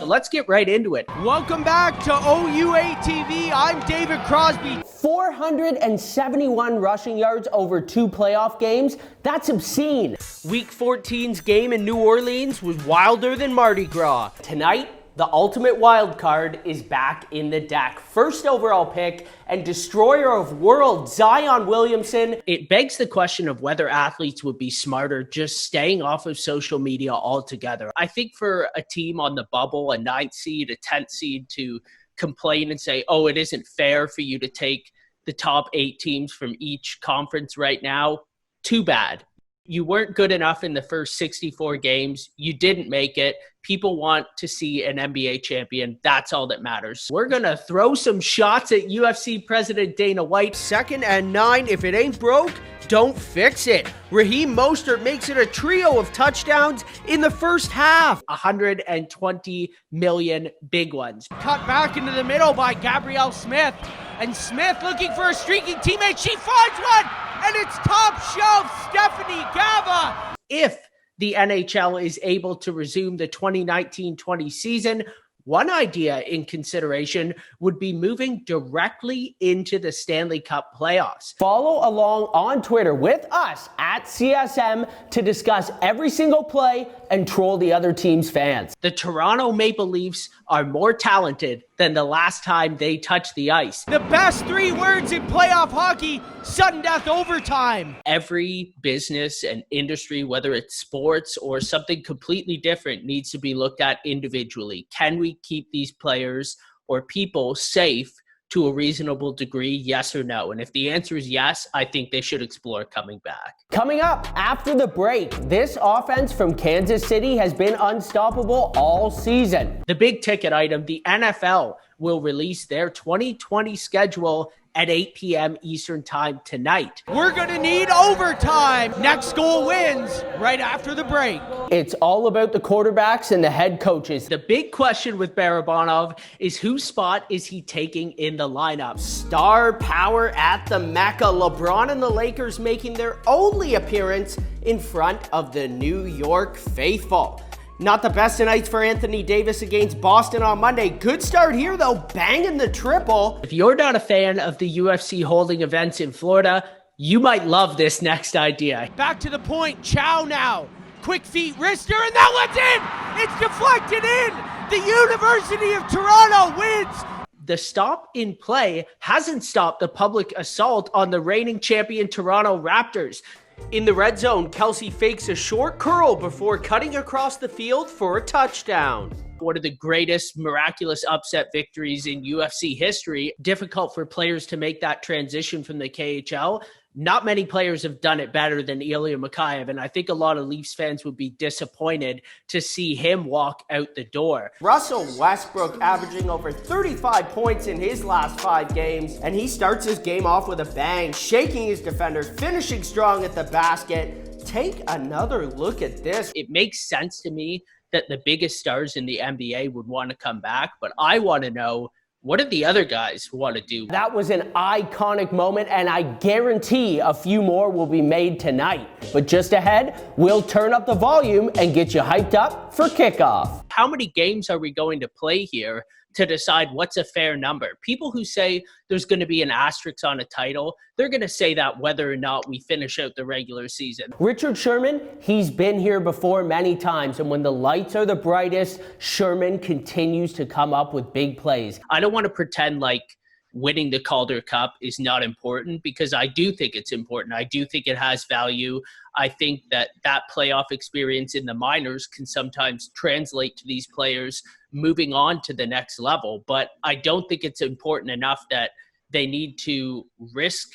So let's get right into it. Welcome back to OUA TV. I'm David Crosby. 471 rushing yards over 2 playoff games. That's obscene. Week 14's game in New Orleans was wilder than Mardi Gras. Tonight, the ultimate wild card is back in the deck. First overall pick and destroyer of worlds, Zion Williamson. It begs the question of whether athletes would be smarter just staying off of social media altogether. I think for a team on the bubble, a 9th seed, a 10th seed, to complain and say, oh, it isn't fair for you to take the top 8 teams from each conference right now, too bad. You weren't good enough in the first 64 games. You didn't make it. People want to see an NBA champion. That's all that matters. We're going to throw some shots at UFC President Dana White. 2nd and 9. If it ain't broke, don't fix it. Raheem Mostert makes it a trio of touchdowns in the first half. 120 million big ones. Cut back into the middle by Gabrielle Smith. And Smith looking for a streaking teammate. She finds one! And it's top shelf Stephanie Gava. If the NHL is able to resume the 2019-20 season, one idea in consideration would be moving directly into the Stanley Cup playoffs. Follow along on Twitter with us at CSM to discuss every single play and troll the other team's fans. The Toronto Maple Leafs are more talented than the last time they touched the ice. The best 3 words in playoff hockey: sudden death overtime. Every business and industry, whether it's sports or something completely different, needs to be looked at individually. Can we keep these players or people safe to a reasonable degree, yes or no? And if the answer is yes, I think they should explore coming back. Coming up after the break, this offense from Kansas City has been unstoppable all season. The big ticket item, the NFL will release their 2020 schedule at 8 p.m. Eastern time tonight. We're going to need overtime. Next goal wins right after the break. It's all about the quarterbacks and the head coaches. The big question with Barabanov is whose spot is he taking in the lineup? Star power at the Mecca. LeBron and the Lakers making their only appearance in front of the New York faithful. Not the best of nights for Anthony Davis against Boston on Monday. Good start here, though, banging the triple. If you're not a fan of the UFC holding events in Florida, you might love this next idea. Back to the point. Chow now. Quick feet wrister, and that one's in! It's deflected in! The University of Toronto wins! The stop in play hasn't stopped the public assault on the reigning champion Toronto Raptors. In the red zone, Kelsey fakes a short curl before cutting across the field for a touchdown. One of the greatest miraculous upset victories in UFC history. Difficult for players to make that transition from the KHL. Not many players have done it better than Ilya Mikheyev, and I think a lot of Leafs fans would be disappointed to see him walk out the door. Russell Westbrook averaging over 35 points in his last 5 games, and he starts his game off with a bang, shaking his defenders, finishing strong at the basket. Take another look at this. It makes sense to me that the biggest stars in the NBA would want to come back, but I want to know, what do the other guys want to do? That was an iconic moment, and I guarantee a few more will be made tonight. But just ahead, we'll turn up the volume and get you hyped up for kickoff. How many games are we going to play here to decide what's a fair number? People who say there's going to be an asterisk on a title, they're going to say that whether or not we finish out the regular season. Richard Sherman, he's been here before many times, and when the lights are the brightest, Sherman continues to come up with big plays. I don't want to pretend like winning the Calder Cup is not important, because I do think it's important. I do think it has value. I think that that playoff experience in the minors can sometimes translate to these players moving on to the next level. But I don't think it's important enough that they need to risk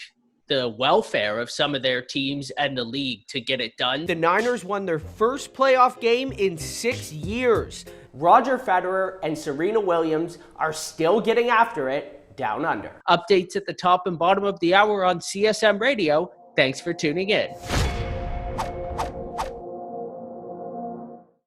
the welfare of some of their teams and the league to get it done. The Niners won their first playoff game in 6 years. Roger Federer and Serena Williams are still getting after it down under. Updates at the top and bottom of the hour on CSM Radio. Thanks for tuning in.